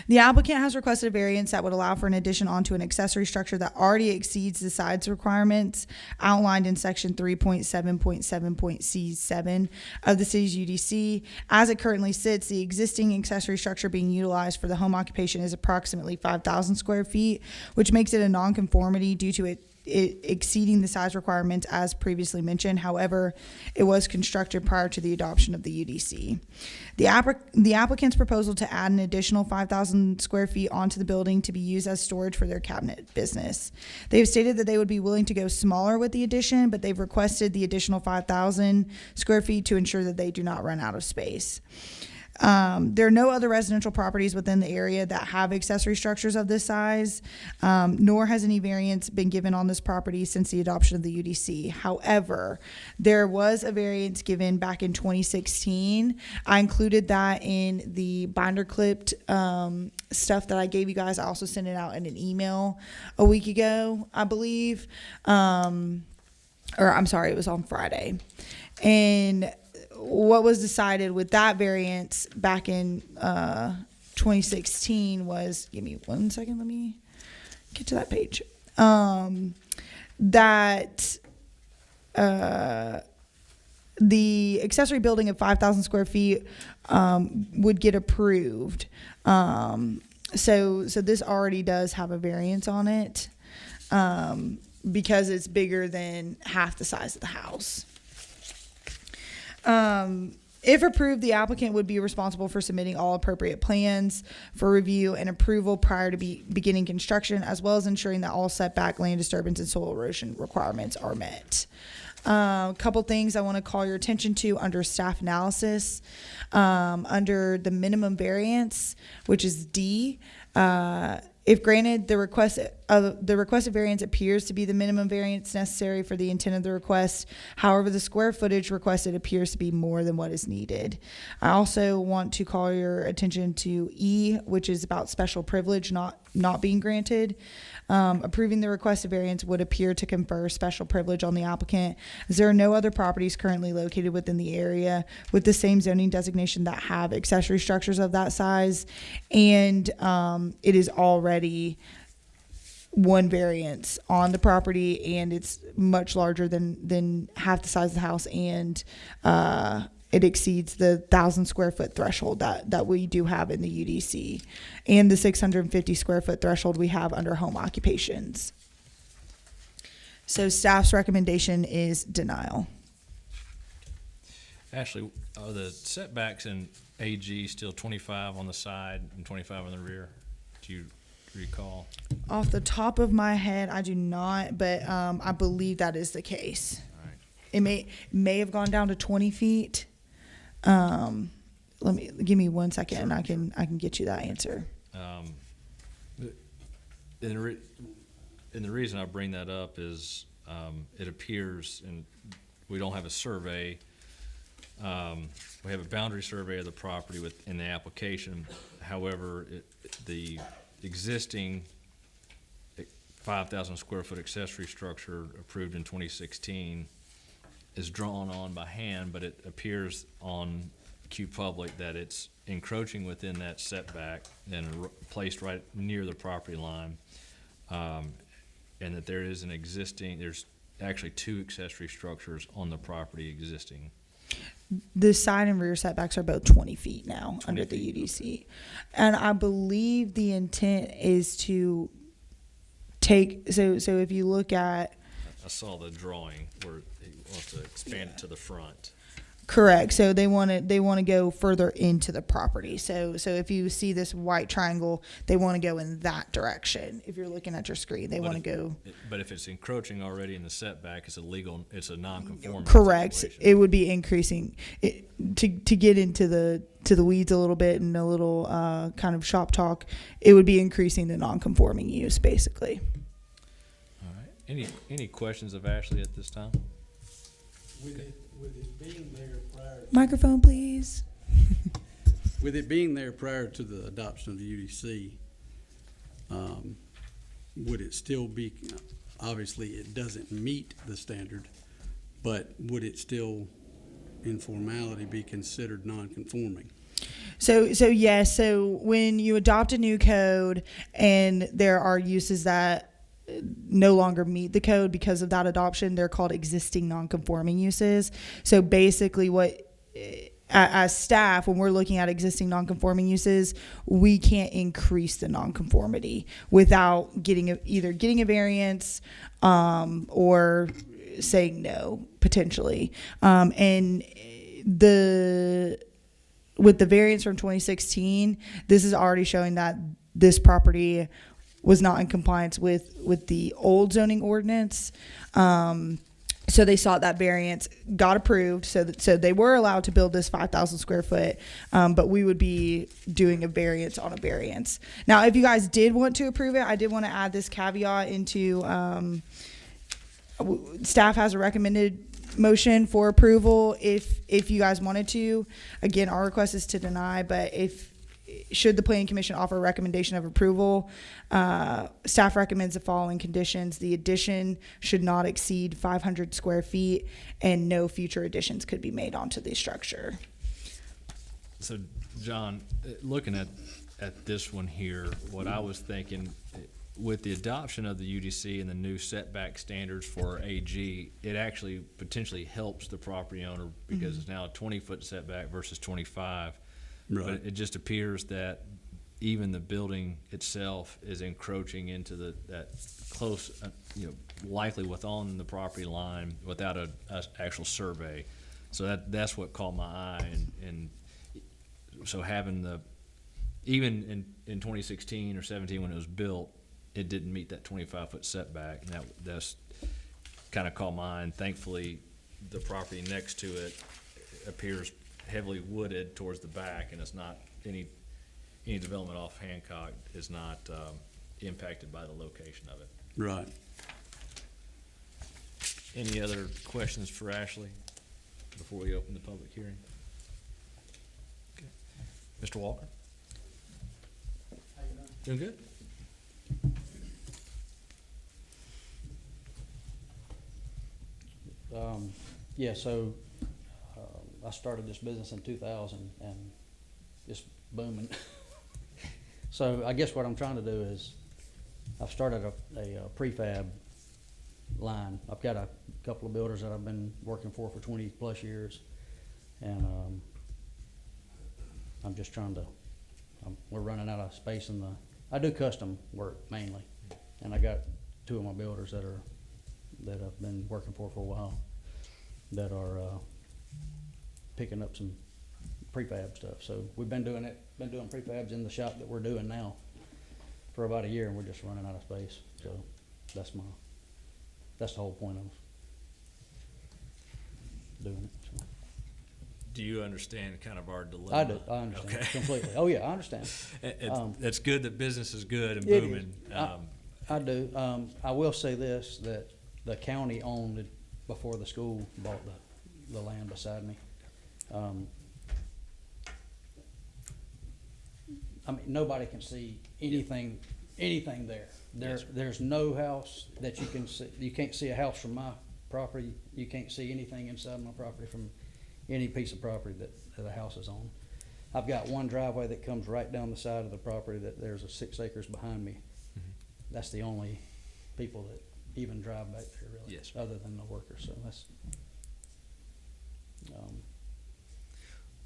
The applicant has requested a variance that would allow for an addition onto an accessory structure that already exceeds the size requirements outlined in section 3.7.7.C7 of the city's UDC. As it currently sits, the existing accessory structure being utilized for the home occupation is approximately 5,000 square feet, which makes it a nonconformity due to it exceeding the size requirements as previously mentioned. However, it was constructed prior to the adoption of the UDC. The applicant's proposal to add an additional 5,000 square feet onto the building to be used as storage for their cabinet business. They've stated that they would be willing to go smaller with the addition, but they've requested the additional 5,000 square feet to ensure that they do not run out of space. There are no other residential properties within the area that have accessory structures of this size, nor has any variance been given on this property since the adoption of the UDC. However, there was a variance given back in 2016. I included that in the binder clipped stuff that I gave you guys. I also sent it out in an email a week ago, I believe. Or I'm sorry, it was on Friday. And what was decided with that variance back in 2016 was, give me 1 second, let me get to that page, that the accessory building of 5,000 square feet would get approved. So this already does have a variance on it because it's bigger than half the size of the house. If approved, the applicant would be responsible for submitting all appropriate plans for review and approval prior to beginning construction, as well as ensuring that all setback, land disturbance, and soil erosion requirements are met. A couple things I want to call your attention to under staff analysis. Under the minimum variance, which is D, if granted, the requested variance appears to be the minimum variance necessary for the intent of the request. However, the square footage requested appears to be more than what is needed. I also want to call your attention to E, which is about special privilege not being granted. Approving the requested variance would appear to confer special privilege on the applicant, as there are no other properties currently located within the area with the same zoning designation that have accessory structures of that size, and it is already one variance on the property, and it's much larger than half the size of the house, and it exceeds the 1,000 square foot threshold that we do have in the UDC, and the 650 square foot threshold we have under home occupations. So staff's recommendation is denial. Ashley, are the setbacks in AG still 25 on the side and 25 on the rear? Do you recall? Off the top of my head, I do not, but I believe that is the case. All right. It may have gone down to 20 feet. Give me 1 second, and I can get you that answer. And the reason I bring that up is it appears, and we don't have a survey. We have a boundary survey of the property in the application. However, the existing 5,000 square foot accessory structure approved in 2016 is drawn on by hand, but it appears on Q Public that it's encroaching within that setback and placed right near the property line. And that there's actually 2 accessory structures on the property existing. The side and rear setbacks are both 20 feet now 20 under the feet, UDC. And I believe the intent is to take, so if you look at, I saw the drawing where he wants to expand it to the front. correct, so they want to go further into the property. So if you see this white triangle, they want to go in that direction. If you're looking at your screen, they want to go. But if it's encroaching already in the setback, it's a non-conforming Correct. situation. It would be increasing it, to get into the weeds a little bit and a little kind of shop talk. It would be increasing the non-conforming use, basically. All right. Any questions of Ashley at this time? With it being there prior, Microphone, please. with it being there prior to the adoption of the UDC, would it still be, obviously it doesn't meet the standard, but would it still, in formality, be considered non-conforming? So yes. So when you adopt a new code and there are uses that no longer meet the code because of that adoption, they're called existing non-conforming uses. So basically as staff, when we're looking at existing non-conforming uses, we can't increase the non-conformity without either getting a variance or saying no, potentially. And with the variance from 2016, this is already showing that this property was not in compliance with the old zoning ordinance. So they sought that variance, got approved, so they were allowed to build this 5,000 square foot, but we would be doing a variance on a variance. Now, if you guys did want to approve it, I did want to add this caveat into, staff has a recommended motion for approval if you guys wanted to. Again, our request is to deny, but should the planning commission offer a recommendation of approval, staff recommends the following conditions. The addition should not exceed 500 square feet and no future additions could be made onto the structure. So, John, looking at this one here, what I was thinking, with the adoption of the UDC and the new setback standards for AG, it actually potentially helps the property owner because it's now a 20-foot setback versus 25. Right. But it just appears that even the building itself is encroaching into that close, likely within the property line without a actual survey. So that's what caught my eye, and so having even in 2016 or 17 when it was built, it didn't meet that 25-foot setback, and that's kind of caught my eye. And thankfully, the property next to it appears heavily wooded towards the back, and it's not any development off Hancock is not impacted by the location of it. Right. Any other questions for Ashley before we open the public hearing? Okay. Mr. Walker? How you doing? Doing good? I started this business in 2000 and just booming. So I guess what I'm trying to do is I've started a prefab line. I've got a couple of builders that I've been working for 20 plus years. And, I'm just trying to, we're running out of space in the, I do custom work mainly. And I got two of my builders that I've been working for a while that are, picking up some prefab stuff. So we've been doing prefabs in the shop that we're doing now for about a year, and we're just running out of space. So that's the whole point of doing it. So. Do you understand kind of our dilemma? I do, I understand Okay. completely. Oh, yeah, I understand. It's good that business is good and It is. booming. I do. I will say this, that the county owned it before the school bought the land beside me. I mean, nobody can see anything there. Yes, sir. There's no house that you can see. You can't see a house from my property. You can't see anything inside my property from any piece of property that a house is on. I've got one driveway that comes right down the side of the property that there's a 6 acres behind me. That's the only people that even drive back there really, Yes. other than the workers. So that's,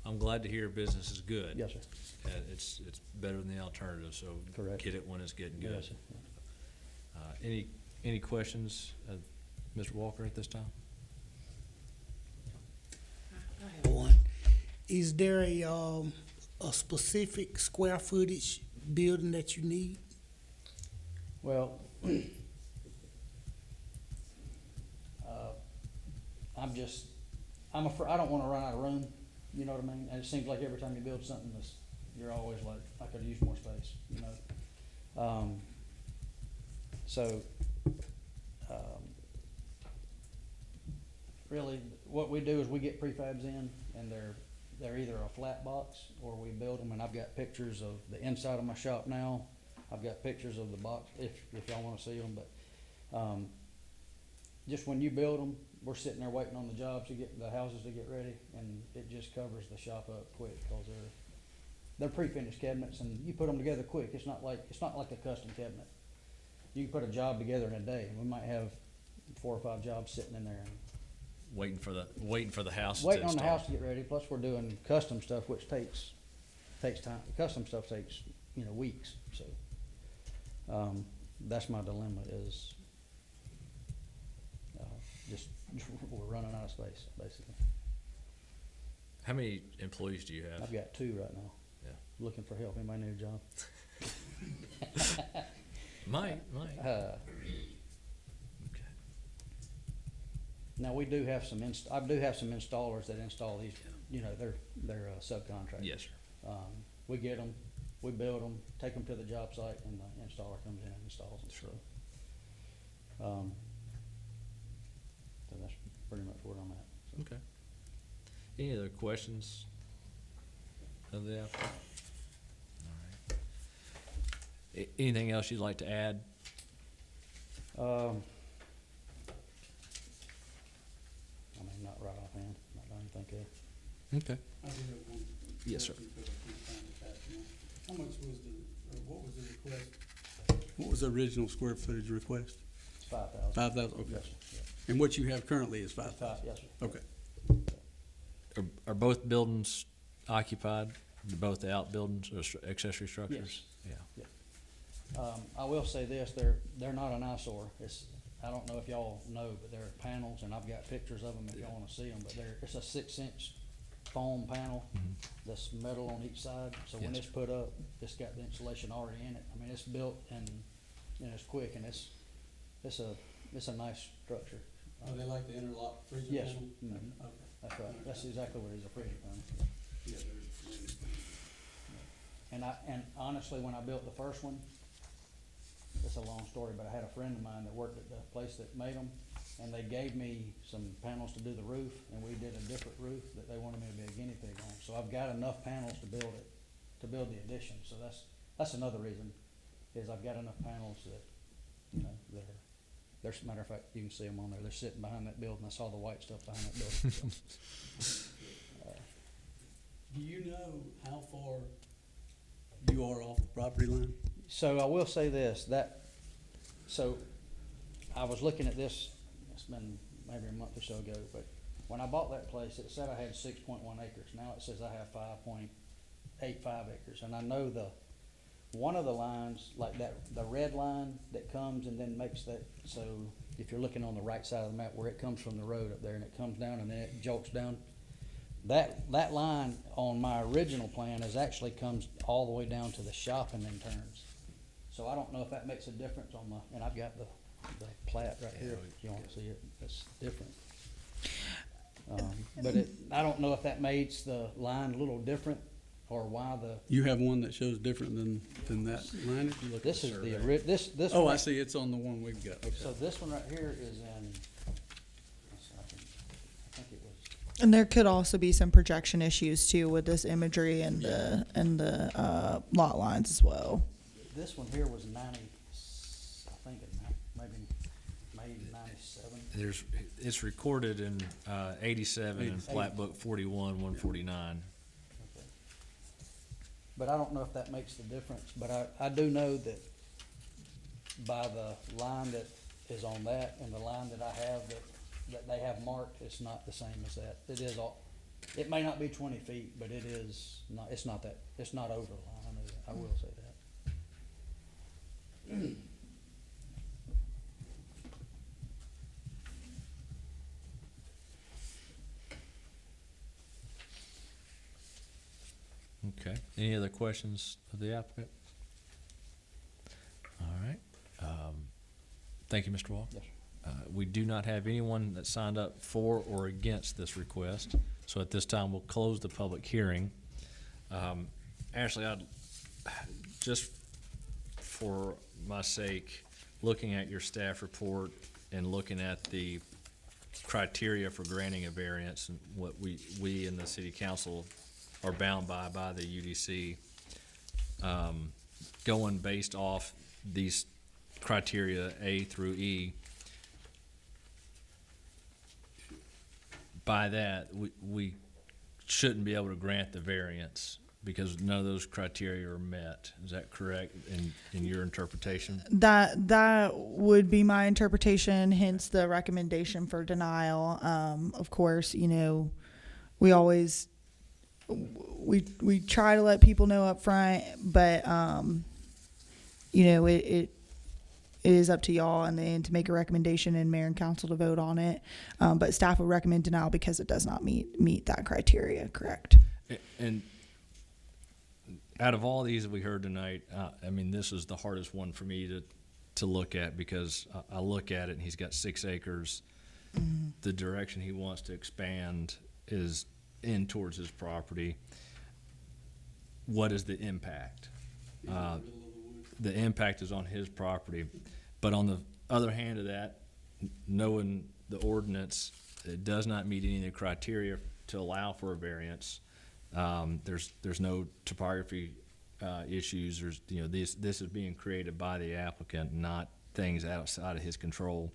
I'm glad to hear business is good. yes, sir. It's better than the alternative, so Correct. get it when it's getting good. Yes, sir. Any questions, Mr. Walker, at this time? I have one. Is there a specific square footage building that you need? Well, I don't wanna run out of room, you know what I mean? And it seems like every time you build something, you're always like, I could use more space, you know? Really, what we do is we get prefabs in, and they're either a flat box, or we build them, and I've got pictures of the inside of my shop now. I've got pictures of the box, if y'all wanna see them, but, just when you build them, we're sitting there waiting on the jobs to get, the houses to get ready, and it just covers the shop up quick, cause they're pre-finished cabinets, and you put them together quick. It's not like a custom cabinet. You can put a job together in a day. We might have 4 or 5 jobs sitting in there, and Waiting for the house to waiting on the install. house to get ready, plus we're doing custom stuff, which takes time. Custom stuff takes, weeks, so. That's my dilemma is, just, we're running out of space, basically. How many employees do you have? I've got 2 right now. Yeah. Looking for help, anybody need a job? Might. Okay. Now, we do have I do have some installers that install these, they're subcontractors. Yes, sir. We get them, we build them, take them to the job site, and the installer comes in and installs them, Sure. so. So that's pretty much where I'm at. So. Okay. Any other questions of the applicant? All right. Anything else you'd like to add? I mean, not right offhand, not that I can think of. Okay. I do have one. Yes, sir. question, because I can't find it fast enough. How much was what was the request? What was the original square footage request? It's 5,000. 5,000, okay. Yes, sir. And what you have currently is Yeah. 5,000? Yes, sir. Okay. Are both buildings occupied? Both the outbuildings or accessory structures? Yeah. I will say this, they're not an eyesore. I don't know if y'all know, but they're panels, and I've got pictures of them if y'all wanna see them, but it's a 6-inch foam panel that's metal on each side, so when Yes. it's put up, it's got the insulation already in it. I mean, it's built and it's quick, and it's a nice structure. Are they like the interlock freezer Yes. panel? Mhm. Okay. That's right, that's exactly what it is, a freezer panel. Yeah, there's. And honestly, when I built the first one, it's a long story, but I had a friend of mine that worked at the place that made them, and they gave me some panels to do the roof, and we did a different roof that they wanted me to be a guinea pig on. So I've got enough panels to build the addition, so that's another reason, is I've got enough panels that, there's, matter of fact, you can see them on there, they're sitting behind that building. I saw the white stuff behind that building, so. Do you know how far you are off the property line? So I will say this, so I was looking at this, it's been maybe a month or so ago, but when I bought that place, it said I had 6.1 acres. Now it says I have 5.85 acres. And I know one of the lines, like the red line that comes and then makes that, so if you're looking on the right side of the map where it comes from the road up there and it comes down and then it jolts down, that line on my original plan actually comes all the way down to the shop and then turns. So I don't know if that makes a difference and I've got the plat right here, if you want to see it, it's different. But I don't know if that makes the line a little different or why You have one that shows different than that line? this is this. Oh, one I right- see, it's on the one we've got, okay. So this one right here is in, I think it was, And there could also be some projection issues too with this imagery and the lot lines as well. this one here was 90, I think maybe 97. It's recorded in 87 and plat book 41, 149. Okay. But I don't know if that makes the difference, but I do know that by the line that is on that and the line that I have that they have marked, it's not the same as that. It may not be 20 feet, but it's not over the line, I know that, I will say that. Okay. Any other questions of the applicant? All right. Thank you, Mr. Walker. Yes, We do not have anyone that signed up for or against this request. So at this time, we'll close the public hearing. Ashley, just for my sake, looking at your staff report and looking at the criteria for granting a variance and what we in the city council are bound by the UDC, going based off these criteria A through E. By that, we shouldn't be able to grant the variance because none of those criteria are met. Is that correct in your interpretation? That would be my interpretation, hence the recommendation for denial. Of course, we always we try to let people know up front, but it is up to y'all in the end to make a recommendation and mayor and council to vote on it. But staff would recommend denial because it does not meet that criteria. Correct. And out of all these that we heard tonight, this is the hardest one for me to look at because I look at it and he's got 6 acres. Mm-hmm. The direction he wants to expand is in towards his property. What is the impact? The impact is on his property. But on the other hand of that, knowing the ordinance, it does not meet any of the criteria to allow for a variance. There's no topography issues. This is being created by the applicant, not things outside of his control.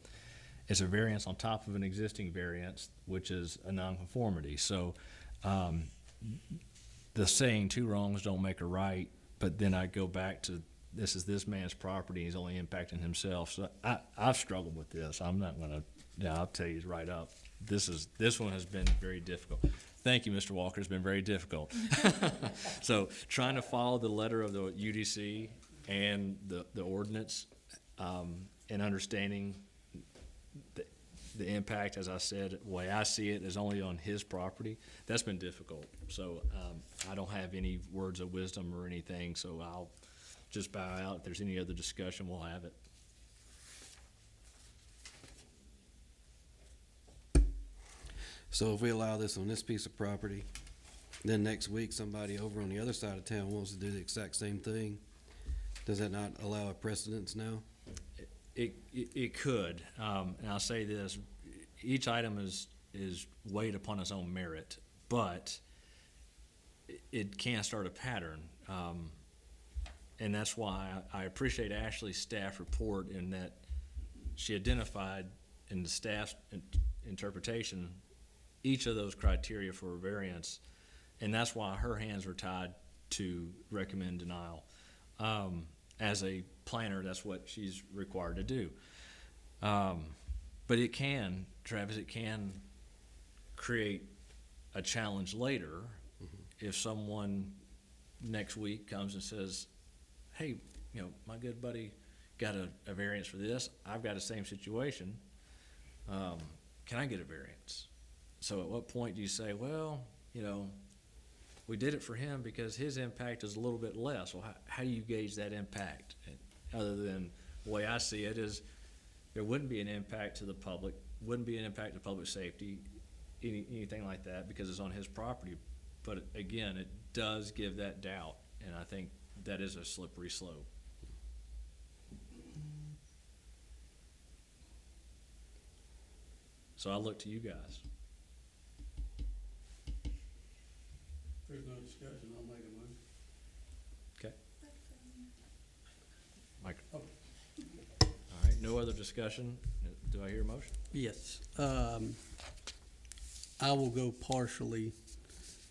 It's a variance on top of an existing variance, which is a nonconformity. So the saying 2 wrongs don't make a right, but then I go back to this is this man's property. He's only impacting himself. So I've struggled with this. I'm not going to, I'll tell you right up. This one has been very difficult. Thank you, Mr. Walker. It's been very difficult. So trying to follow the letter of the UDC and the ordinance and understanding the impact, as I said, the way I see it is only on his property. That's been difficult. So I don't have any words of wisdom or anything, so I'll just bow out. If there's any other discussion, we'll have it. So if we allow this on this piece of property, then next week somebody over on the other side of town wants to do the exact same thing, does that not allow a precedence now? It could, and I'll say this: each item is weighed upon its own merit, but it can start a pattern, and that's why I appreciate Ashley's staff report in that she identified in the staff's interpretation each of those criteria for a variance, and that's why her hands are tied to recommend denial. As a planner, that's what she's required to do. But it can, Travis, create a challenge later if someone next week comes and says, hey, you know, my good buddy got a variance for this, I've got the same situation, can I get a variance? So at what point do you say, well, you know, we did it for him because his impact is a little bit less? Well, how do you gauge that impact? Other than, the way I see it is, there wouldn't be an impact to the public, wouldn't be an impact to public safety, anything like that, because it's on his property. But again, it does give that doubt, and I think that is a slippery slope. So I look to you guys. If there's no discussion, I'll make a motion. Okay. Mike. Oh. All right, no other discussion. Do I hear a motion? Yes. I will go partially.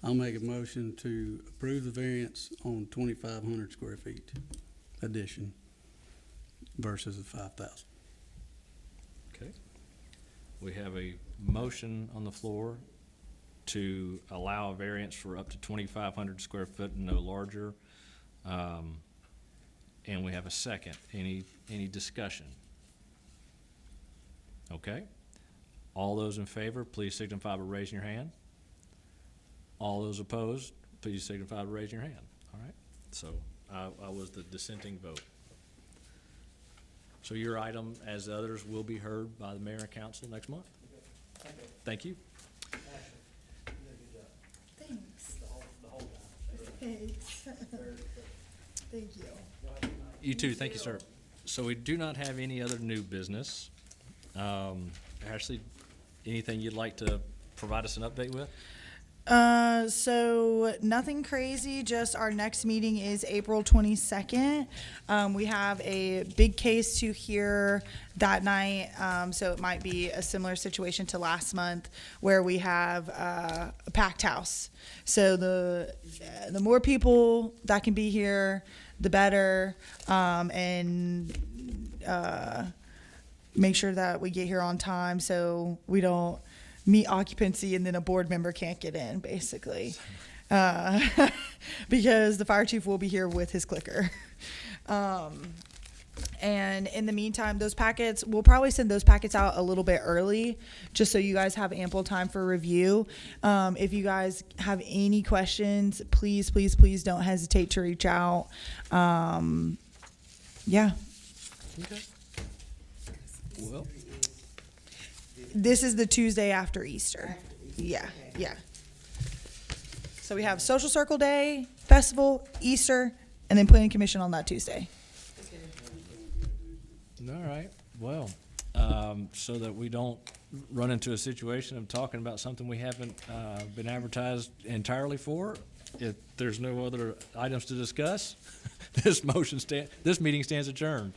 I'll make a motion to approve the variance on 2,500 square feet addition versus the 5,000. Okay. We have a motion on the floor to allow a variance for up to 2,500 square foot and no larger. And we have a second. Any discussion? Okay. All those in favor, please signify by raising your hand. All those opposed, please signify by raising your hand. All right. So I was the dissenting vote. So your item, as others, will be heard by the mayor and council next month. Thank you. Thanks. Thanks. Thank you. You too, thank you, sir. So we do not have any other new business. Ashley, anything you'd like to provide us an update with? So nothing crazy, just our next meeting is April 22nd. We have a big case to hear that night, so it might be a similar situation to last month where we have a packed house. So the more people that can be here, the better, and make sure that we get here on time so we don't meet occupancy and then a board member can't get in, basically. Because the fire chief will be here with his clicker. And in the meantime, those packets, we'll probably send those packets out a little bit early, just so you guys have ample time for review. If you guys have any questions, please, please, please don't hesitate to reach out. Yeah. Okay. Well, This is the Tuesday after Easter. Yeah, yeah. So we have Social Circle Day, Festival, Easter, and then Planning Commission on that Tuesday. all right, well, so that we don't run into a situation of talking about something we haven't been advertised entirely for, if there's no other items to discuss, this meeting stands adjourned.